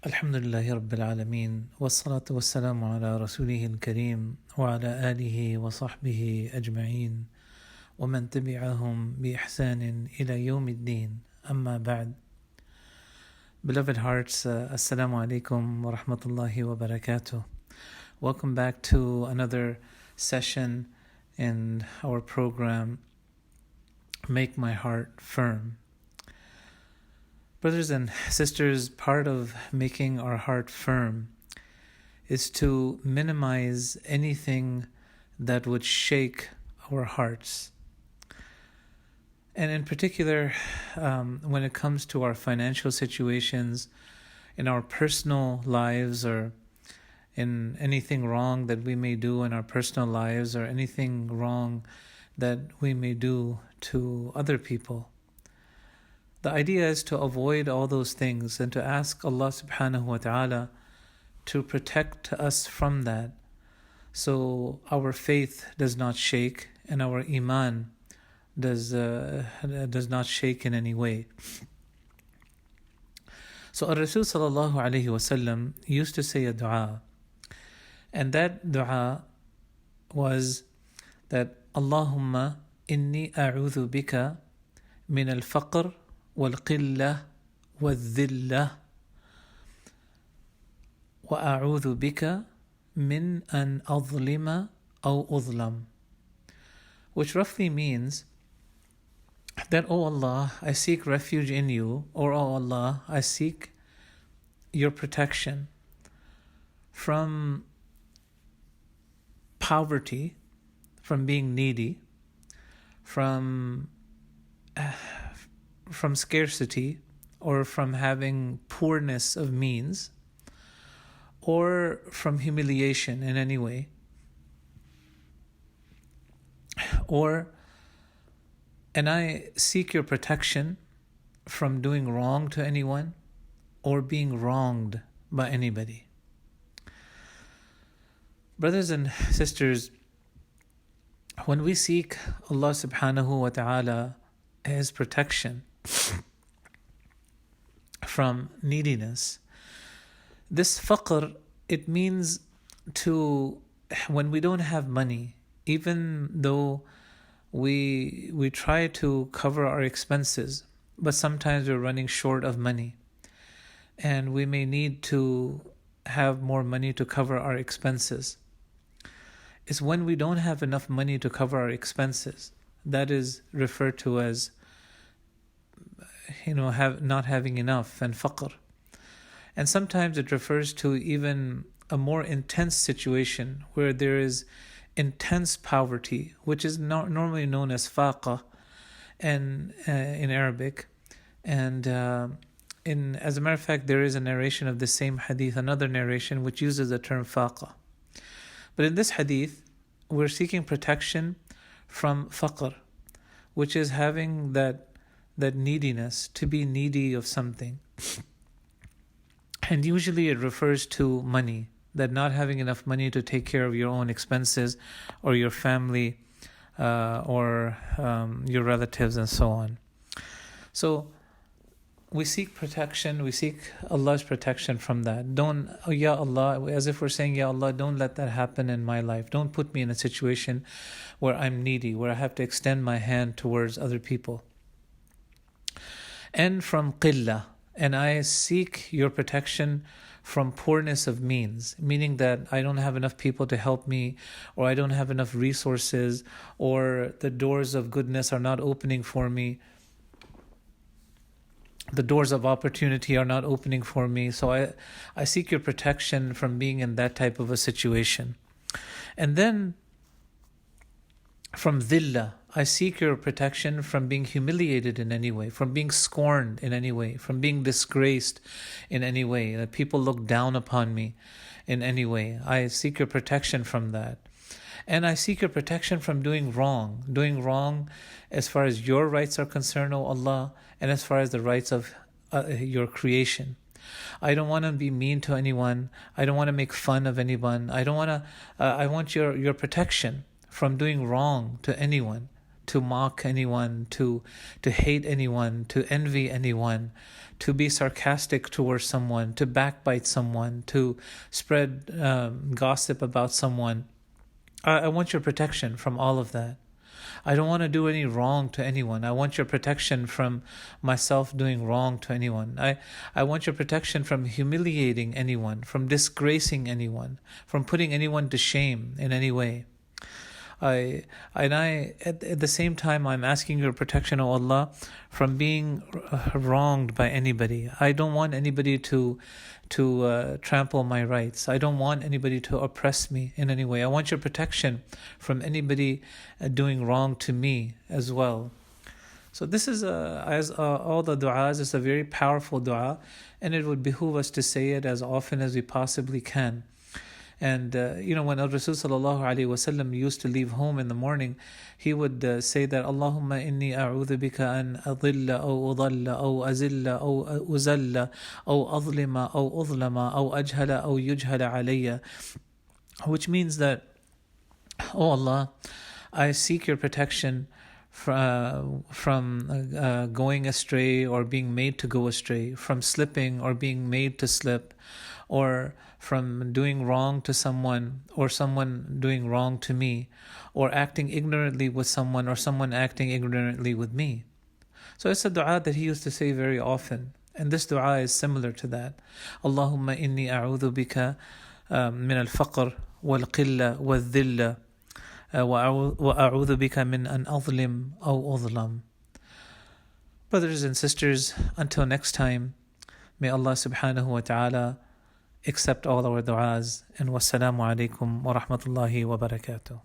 الحمد لله رب العالمين والصلاة والسلام على رسوله الكريم وعلى آله وصحبه أجمعين ومن تبعهم بإحسان إلى يوم الدين أما بعد. Beloved hearts, Assalamu alaikum wa rahmatullahi wa barakatuh. Welcome back to another session in our program, Make My Heart Firm. Brothers and sisters, part of making our heart firm is to minimize anything that would shake our hearts. And in particular, when it comes to our financial situations, in our personal lives, or in anything wrong that we may do in our personal lives, or anything wrong that we may do to other people. The idea is to avoid all those things and to ask Allah subhanahu wa ta'ala to protect us from that, so our faith does not shake and our iman does not shake in any way. So Rasul sallallahu alayhi wasallam used to say a dua, and that dua was that Allahumma inni أعوذ bika min al-faqr والق والذ وأعوذ بك من أن أظلم أو أظلم, which roughly means that, O Allah, I seek refuge in you, or O Allah, I seek your protection from poverty, from being needy, from scarcity, or from having poorness of means, or from humiliation in any way, and I seek your protection from doing wrong to anyone or being wronged by anybody. Brothers and sisters, when we seek Allah subhanahu wa ta'ala His protection from neediness, this faqr, it means when we don't have money, even though we try to cover our expenses, but sometimes we're running short of money and we may need to have more money to cover our expenses. It's when we don't have enough money to cover our expenses that is referred to as not having enough, and faqr. And sometimes it refers to even a more intense situation where there is intense poverty, which is normally known as faqa and in Arabic. And as a matter of fact, there is a narration of the same hadith, another narration which uses the term faqa. But in this hadith, we're seeking protection from faqr, which is having that neediness, to be needy of something. And usually it refers to money, that not having enough money to take care of your own expenses or your family or your relatives and so on. So we seek protection, we seek Allah's protection from that. Ya Allah, as if we're saying, Ya Allah, don't let that happen in my life. Don't put me in a situation where I'm needy, where I have to extend my hand towards other people. And from qillah, and I seek your protection from poorness of means, meaning that I don't have enough people to help me, or I don't have enough resources, or the doors of goodness are not opening for me. The doors of opportunity are not opening for me. So I seek your protection from being in that type of a situation. And then from dhillah, I seek your protection from being humiliated in any way, from being scorned in any way, from being disgraced in any way, that people look down upon me in any way. I seek your protection from that. And I seek your protection from doing wrong as far as your rights are concerned, O Allah, and as far as the rights of your creation. I don't want to be mean to anyone. I don't want to make fun of anyone. I want your protection from doing wrong to anyone, to mock anyone, to hate anyone, to envy anyone, to be sarcastic towards someone, to backbite someone, to spread gossip about someone. I want your protection from all of that. I don't want to do any wrong to anyone. I want your protection from myself doing wrong to anyone. I want your protection from humiliating anyone, from disgracing anyone, from putting anyone to shame in any way. At the same time, I'm asking your protection, O Allah, from being wronged by anybody. I don't want anybody to trample my rights. I don't want anybody to oppress me in any way. I want your protection from anybody doing wrong to me as well. So this is, as all the du'as, is a very powerful du'a, and it would behoove us to say it as often as we possibly can. And when Rasul sallallahu alaihi wasallam used to leave home in the morning, he would say that, Allahumma inni a'udhu bika an adilla aw udalla aw azilla aw uzalla aw adlima aw udlama aw ajhala aw yujhala alayya, which means that, oh Allah, I seek your protection from going astray or being made to go astray, from slipping or being made to slip, or from doing wrong to someone, or someone doing wrong to me, or acting ignorantly with someone, or someone acting ignorantly with me. So it's a dua that he used to say very often, and this dua is similar to that. Allahumma inni a'udhu bika min al-faqr wal-qilla wal-dhilla وأعوذ بك من أن أظلم أو أظلم. Brothers and sisters, until next time, may Allah subhanahu wa ta'ala accept all our du'as, and wassalamu alaikum wa rahmatullahi wa barakatuh.